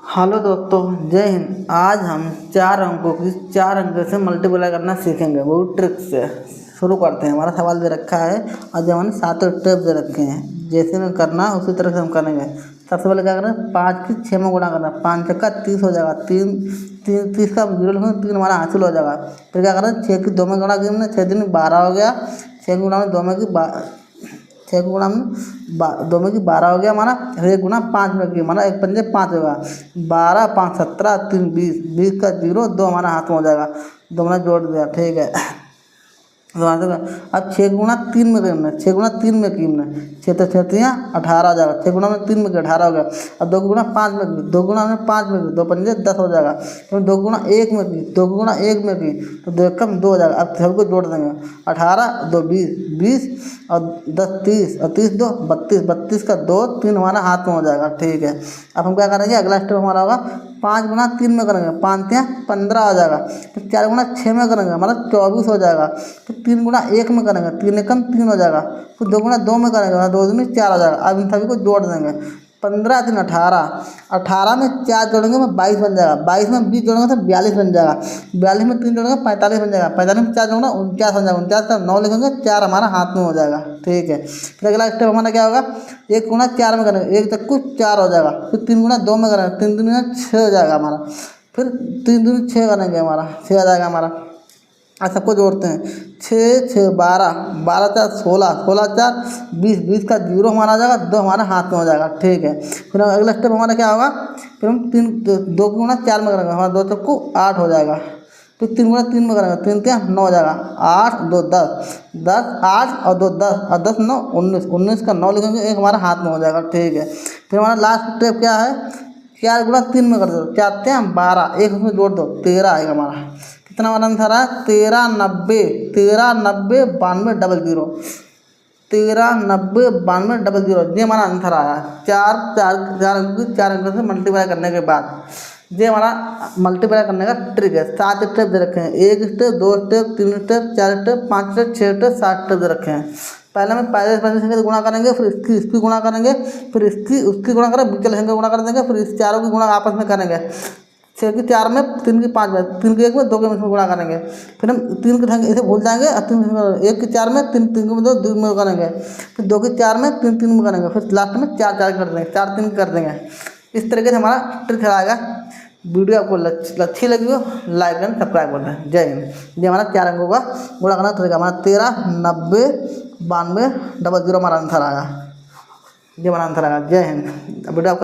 Hello दोस्तों, जय हिंद। आज हम चार अंकों की चार अंक से मल्टीप्लाई करना सीखेंगे, वो ट्रिक से। शुरू करते हैं। हमारा सवाल दे रखा है और जब हमने 7 स्टेप दे रखे हैं, जैसे में करना उसी तरह से हम करेंगे। सबसे पहले क्या करना है, 5 की 6 में गुणा करना है। 5 छक्का 30 हो जाएगा। 30 का 0 लिखोगे 3 हमारा हासिल हो जाएगा। फिर क्या करना है, 6 की 2 में गुणा करना, 6 दूनी 12 हो गया। 6 गुणा में 2 में की 6 गुणा में 2 में की 12 हो गया हमारा। फिर 1 गुणा 5 में की हमारा 1 पंजे 5 होगा। 12 5 17 3 20, 20 का 0 2 हमारा हाथ में हो जाएगा। 2 मैंने जोड़ दिया, ठीक है। अब 6 गुणा 3 में करना है। 6 गुणा 3 में की हमने 6 तो 6 18 हो जाएगा। 6 गुणा में 3 में की 18 हो गया। अब 2 गुणा 5 में की, 2 गुणा में 5 में की 2 पंजे 10 हो जाएगा। तो 2 गुणा 1 में की, 2 गुणा 1 में की तो 2 कम 2 हो जाएगा। अब सबको जोड़ देंगे। 18 2 20, 20 और 10 30 और 30 2 32, 32 का 2 3 हमारा हाथ में हो जाएगा, ठीक है। अब हम क्या करेंगे, अगला स्टेप हमारा होगा 5 गुणा 3 में करेंगे। 5 15 हो जाएगा। फिर 4 गुणा 6 में करेंगे, हमारा 24 हो जाएगा। फिर 3 गुणा 1 में करेंगे, 3 एकम 3 हो जाएगा। फिर 2 गुणा 2 में करेंगे, 2 दूनी 4 हो जाएगा। अब इन सभी को जोड़ देंगे। 15 3 18, 18 में 4 जोड़ेंगे में 22 बन जाएगा। 22 में 20 जोड़ेंगे तो 42 बन जाएगा। 42 में 3 जोड़ेंगे 45 बन जाएगा। 45 में 4 जोड़ेंगे 49 बन जाएगा। 49 का 9 लिखेंगे, 4 हमारा हाथ में हो जाएगा, ठीक है। फिर अगला स्टेप हमारा क्या होगा, 1 गुणा 4 में करेंगे, 1 तक को 4 हो जाएगा। फिर 3 गुणा 2 में करेंगे, 3 दूनी 6 हो जाएगा हमारा। फिर 3 दूनी 6 करेंगे, हमारा 6 आ जाएगा हमारा। आज सबको जोड़ते हैं। 6 6 12, 12 4 16, 16 4 20, 20 का 0 हमारा आ जाएगा। 2 हमारा हाथ में हो जाएगा, ठीक है। फिर अगला स्टेप हमारा क्या होगा, फिर हम 2 गुणा 4 में करेंगे, हमारा 2 चक्कू 8 हो जाएगा। फिर 3 गुणा 3 में करेंगे, 3 क्या 9 हो जाएगा। 8 2 10, 10 8 और 2 10 और 10 9 19, 19 का 9 लिखेंगे, 1 हमारा हाथ में हो जाएगा, ठीक है। फिर हमारा लास्ट स्टेप क्या है, 4 गुणा 3 में कर दो, 4 3 12, 1 उसमें जोड़ दो, 13 आएगा हमारा। कितना हमारा आंसर है, 13 90, 13 90 92 00, 13 90 92 00। ये हमारा आंसर आया। चार अंकों से मल्टीप्लाई करने के बाद ये हमारा मल्टीप्लाई करने का ट्रिक है। 7 स्टेप दे रखे हैं, 1 step 2 step 3 step 4 step 5 step 6 step 7 step दे रखे हैं। पहले में पहले संख्या से गुणा करेंगे, फिर इसकी गुणा करेंगे, फिर उसकी गुणा करेंगे, बीच वाली संख्या गुणा कर देंगे, फिर इस चारों की गुणा आपस में करेंगे। 6 की 4 में, 3 की 5 में, 3 की 1 में, 2 के में गुणा करेंगे। फिर हम 3 की संख्या ऐसे भूल जाएंगे और 1 की 4 में, 3 में 2 में करेंगे। फिर 2 की 4 में, 3 में करेंगे। फिर लास्ट में 4 4 कर देंगे, 4 3 कर देंगे। इस तरीके से हमारा ट्रिक आएगा। वीडियो आपको अच्छी लगी हो, लाइक एंड सब्सक्राइब कर दें। जय हिंद। ये हमारा 4 अंकों का गुणा करना तरीका हमारा 13 90 92 00 हमारा आंसर आया। ये हमारा आंसर आया। जय हिंद। वीडियो आपका